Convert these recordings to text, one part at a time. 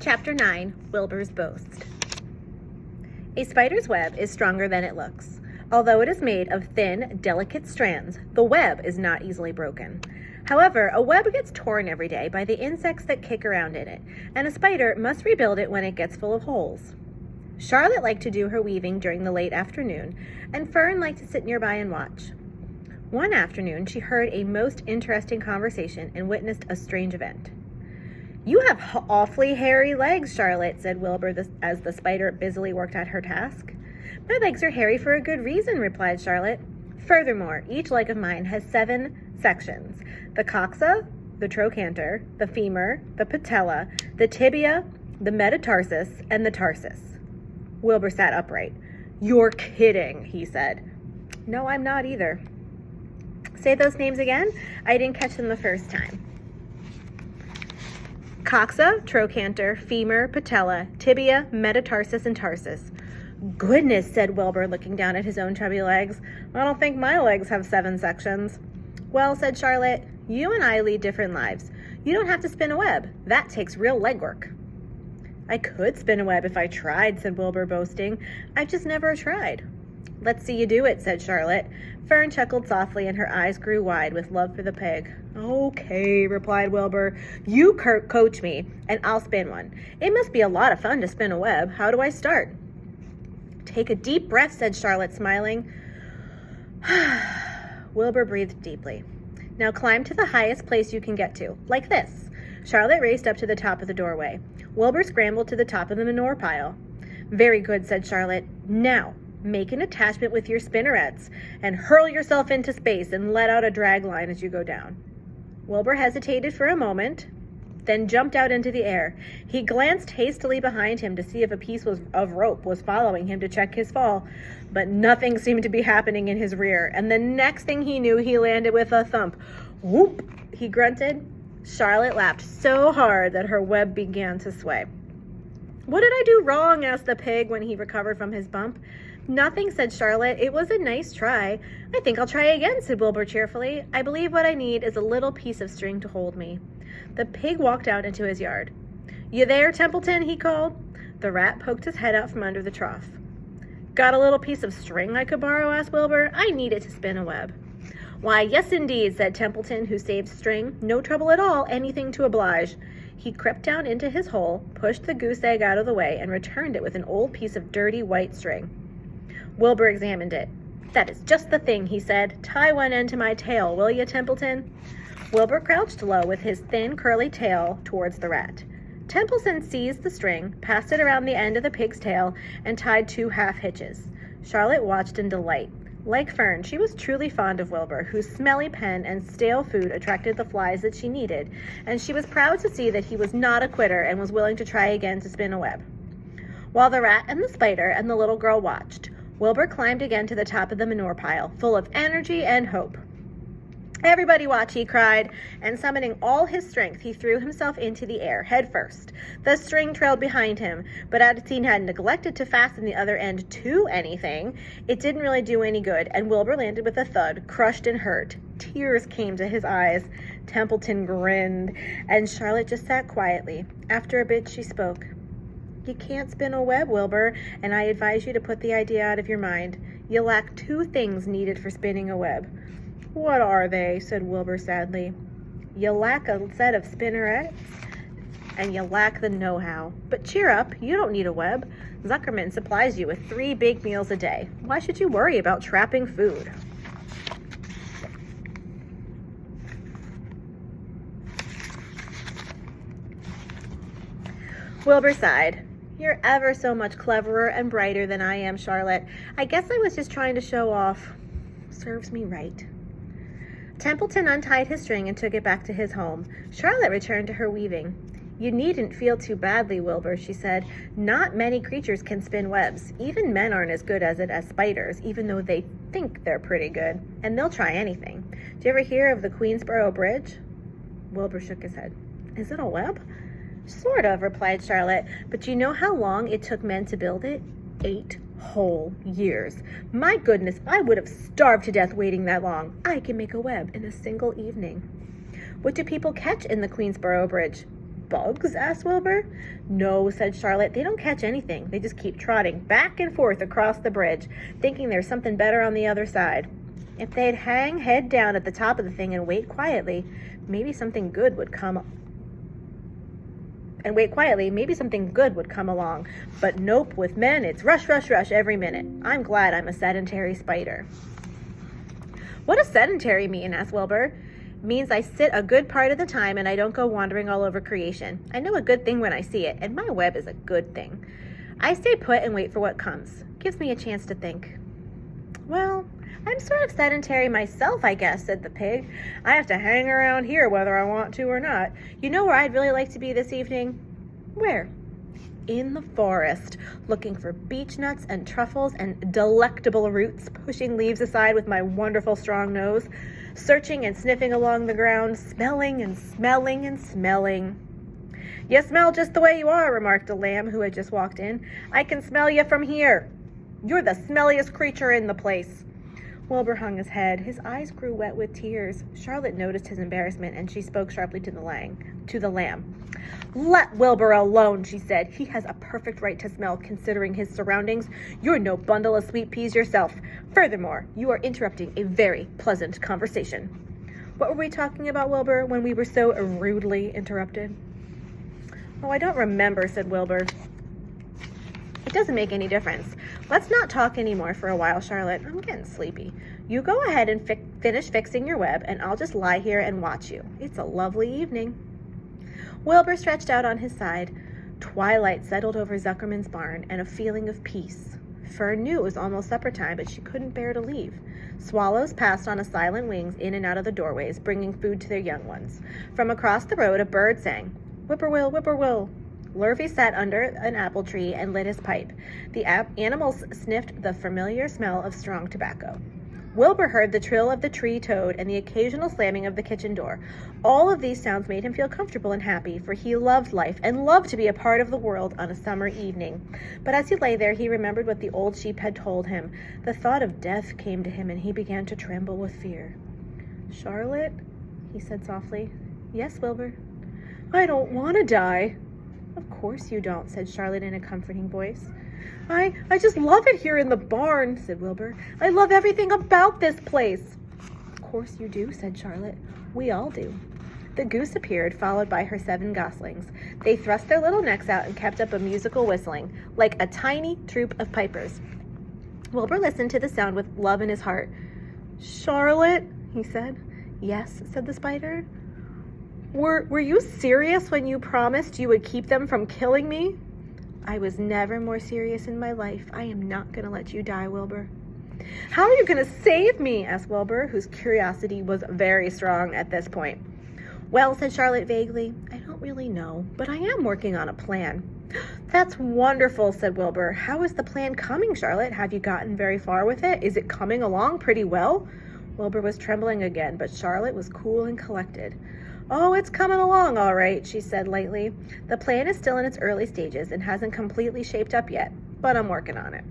Chapter 9, Wilbur's Boast. A spider's web is stronger than it looks. Although it is made of thin, delicate strands, the web is not easily broken. However, a web gets torn every day by the insects that kick around in it, and a spider must rebuild it when it gets full of holes. Charlotte liked to do her weaving during the late afternoon, and Fern liked to sit nearby and watch. One afternoon, she heard a most interesting conversation and witnessed a strange event. "You have awfully hairy legs, Charlotte," said Wilbur as the spider busily worked at her task. "My legs are hairy for a good reason," replied Charlotte. "Furthermore, each leg of mine has 7 sections: the coxa, the trochanter, the femur, the patella, the tibia, the metatarsus, and the tarsus." Wilbur sat upright. "You're kidding," he said. "No, I'm not either." "Say those names again? I didn't catch them the first time." Coxa, trochanter, femur, patella, tibia, metatarsus, and tarsus. "Goodness," said Wilbur, looking down at his own chubby legs. "I don't think my legs have 7 sections." "Well," said Charlotte, "you and I lead different lives. You don't have to spin a web. That takes real legwork." "I could spin a web if I tried," said Wilbur, boasting. "I've just never tried." "Let's see you do it," said Charlotte. Fern chuckled softly and her eyes grew wide with love for the pig. "Okay," replied Wilbur. "You coach me, and I'll spin one. It must be a lot of fun to spin a web. How do I start?" "Take a deep breath," said Charlotte, smiling. Wilbur breathed deeply. "Now climb to the highest place you can get to, like this." Charlotte raced up to the top of the doorway. Wilbur scrambled to the top of the manure pile. "Very good," said Charlotte. "Now, make an attachment with your spinnerets and hurl yourself into space and let out a drag line as you go down." Wilbur hesitated for a moment, then jumped out into the air. He glanced hastily behind him to see if a piece of rope was following him to check his fall, but nothing seemed to be happening in his rear, and the next thing he knew, he landed with a thump. "Whoop," he grunted. Charlotte laughed so hard that her web began to sway. "What did I do wrong?" asked the pig when he recovered from his bump. "Nothing," said Charlotte. "It was a nice try." "I think I'll try again," said Wilbur cheerfully. "I believe what I need is a little piece of string to hold me." The pig walked out into his yard. "You there, Templeton?" he called. The rat poked his head out from under the trough. "Got a little piece of string I could borrow?" asked Wilbur. "I need it to spin a web." "Why, yes indeed," said Templeton, who saved string. "No trouble at all, anything to oblige." He crept down into his hole, pushed the goose egg out of the way, and returned it with an old piece of dirty white string. Wilbur examined it. "That is just the thing," he said. "Tie one end to my tail, will you, Templeton?" Wilbur crouched low with his thin, curly tail towards the rat. Templeton seized the string, passed it around the end of the pig's tail, and tied 2 half hitches. Charlotte watched in delight. Like Fern, she was truly fond of Wilbur, whose smelly pen and stale food attracted the flies that she needed, and she was proud to see that he was not a quitter and was willing to try again to spin a web. While the rat and the spider and the little girl watched, Wilbur climbed again to the top of the manure pile, full of energy and hope. "Everybody watch," he cried, and summoning all his strength, he threw himself into the air, head first. The string trailed behind him, but as he had neglected to fasten the other end to anything, it didn't really do any good, and Wilbur landed with a thud, crushed and hurt. Tears came to his eyes. Templeton grinned, and Charlotte just sat quietly. After a bit, she spoke. "You can't spin a web, Wilbur, and I advise you to put the idea out of your mind. You lack 2 things needed for spinning a web." "What are they?" said Wilbur sadly. "You lack a set of spinnerets, and you lack the know-how. But cheer up, you don't need a web. Zuckerman supplies you with 3 big meals a day. Why should you worry about trapping food?" Wilbur sighed. "You're ever so much cleverer and brighter than I am, Charlotte. I guess I was just trying to show off. Serves me right." Templeton untied his string and took it back to his home. Charlotte returned to her weaving. "You needn't feel too badly, Wilbur," she said. "Not many creatures can spin webs. Even men aren't as good at it as spiders, even though they think they're pretty good. And they'll try anything. Do you ever hear of the Queensboro Bridge?" Wilbur shook his head. "Is it a web?" "Sort of," replied Charlotte. "But do you know how long it took men to build it? 8 whole years. My goodness, I would have starved to death waiting that long. I can make a web in a single evening." "What do people catch in the Queensboro Bridge?" bugs? Asked Wilbur. No, said Charlotte. They don't catch anything. They just keep trotting back and forth across the bridge, thinking there's something better on the other side. If they'd hang head down at the top of the thing and wait quietly, maybe something good would come along. But nope, with men, it's rush, rush, rush every minute. I'm glad I'm a sedentary spider. What does sedentary mean? Asked Wilbur. Means I sit a good part of the time and I don't go wandering all over creation. I know a good thing when I see it, and my web is a good thing. I stay put and wait for what comes. Gives me a chance to think. Well, I'm sort of sedentary myself, I guess, said the pig. I have to hang around here whether I want to or not. You know where I'd really like to be this evening? Where? In the forest, looking for beech nuts and truffles and delectable roots, pushing leaves aside with my wonderful strong nose, searching and sniffing along the ground, smelling and smelling and smelling. You smell just the way you are, remarked a lamb who had just walked in. I can smell you from here. You're the smelliest creature in the place. Wilbur hung his head. His eyes grew wet with tears. Charlotte noticed his embarrassment, and she spoke sharply to the lamb. Let Wilbur alone, she said. He has a perfect right to smell, considering his surroundings. You're no bundle of sweet peas yourself. Furthermore, you are interrupting a very pleasant conversation. What were we talking about, Wilbur, when we were so rudely interrupted? Oh, I don't remember, said Wilbur. It doesn't make any difference. Let's not talk anymore for a while, Charlotte. I'm getting sleepy. You go ahead and finish fixing your web, and I'll just lie here and watch you. It's a lovely evening. Wilbur stretched out on his side. Twilight settled over Zuckerman's barn, and a feeling of peace. Fern knew it was almost supper time, but she couldn't bear to leave. Swallows passed on a silent wings in and out of the doorways, bringing food to their young ones. From across the road, a bird sang, "Whippoorwill, whippoorwill." Lurvy sat under an apple tree and lit his pipe. The animals sniffed the familiar smell of strong tobacco. Wilbur heard the trill of the tree toad and the occasional slamming of the kitchen door. All of these sounds made him feel comfortable and happy, for he loved life and loved to be a part of the world on a summer evening. But as he lay there, he remembered what the old sheep had told him. The thought of death came to him, and he began to tremble with fear. "Charlotte," he said softly. "Yes, Wilbur." "I don't want to die." "Of course you don't," said Charlotte in a comforting voice. I just love it here in the barn," said Wilbur. "I love everything about this place." "Of course you do," said Charlotte. "We all do." The goose appeared, followed by her 7 goslings. They thrust their little necks out and kept up a musical whistling, like a tiny troop of pipers. Wilbur listened to the sound with love in his heart. "Charlotte," he said. "Yes," said the spider. Were you serious when you promised you would keep them from killing me?" "I was never more serious in my life. I am not going to let you die, Wilbur." "How are you going to save me?" asked Wilbur, whose curiosity was very strong at this point. "Well," said Charlotte vaguely, "I don't really know, but I am working on a plan." "That's wonderful," said Wilbur. "How is the plan coming, Charlotte? Have you gotten very far with it? Is it coming along pretty well?" Wilbur was trembling again, but Charlotte was cool and collected. "Oh, it's coming along all right," she said lightly. "The plan is still in its early stages and hasn't completely shaped up yet, but I'm working on it."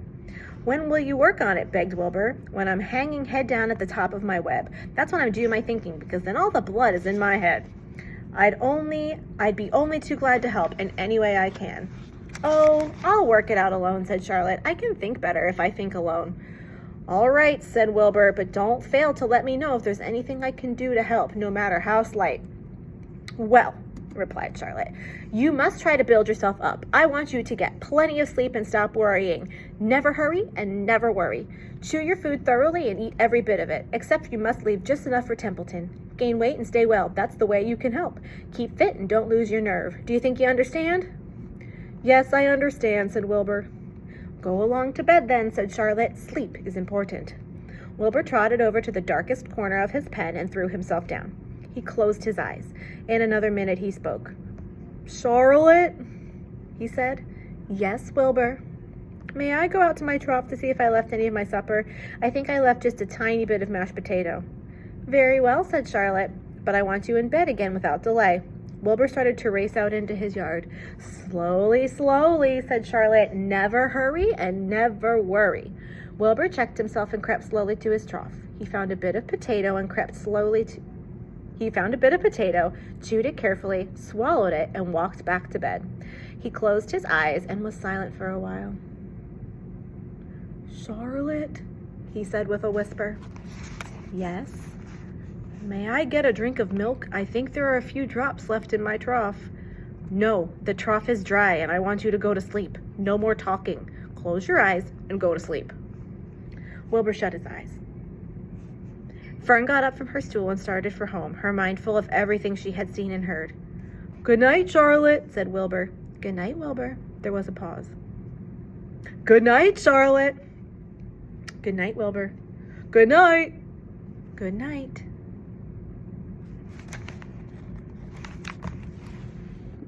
"When will you work on it?" begged Wilbur. "When I'm hanging head down at the top of my web. That's when I'm doing my thinking, because then all the blood is in my head. I'd be only too glad to help in any way I can." "Oh, I'll work it out alone," said Charlotte. "I can think better if I think alone." "All right," said Wilbur, "but don't fail to let me know if there's anything I can do to help, no matter how slight." "Well," replied Charlotte, "you must try to build yourself up. I want you to get plenty of sleep and stop worrying. Never hurry and never worry. Chew your food thoroughly and eat every bit of it, except you must leave just enough for Templeton. Gain weight and stay well. That's the way you can help. Keep fit and don't lose your nerve. Do you think you understand?" "Yes, I understand," said Wilbur. "Go along to bed then," said Charlotte. "Sleep is important." Wilbur trotted over to the darkest corner of his pen and threw himself down. He closed his eyes. In another minute he spoke. "Charlotte," he said. "Yes, Wilbur." "May I go out to my trough to see if I left any of my supper? I think I left just a tiny bit of mashed potato." "Very well," said Charlotte, "but I want you in bed again without delay." Wilbur started to race out into his yard. "Slowly, slowly," said Charlotte. "Never hurry and never worry." Wilbur checked himself and crept slowly to his trough. He found a bit of potato and crept slowly He found a bit of potato, chewed it carefully, swallowed it, and walked back to bed. He closed his eyes and was silent for a while. "Charlotte," he said with a whisper. "Yes?" "May I get a drink of milk? I think there are a few drops left in my trough." "No, the trough is dry and I want you to go to sleep. No more talking. Close your eyes and go to sleep." Wilbur shut his eyes. Fern got up from her stool and started for home, her mind full of everything she had seen and heard. "Good night, Charlotte," said Wilbur. "Good night, Wilbur." There was a pause. "Good night, Charlotte." "Good night, Wilbur." "Good night." "Good night."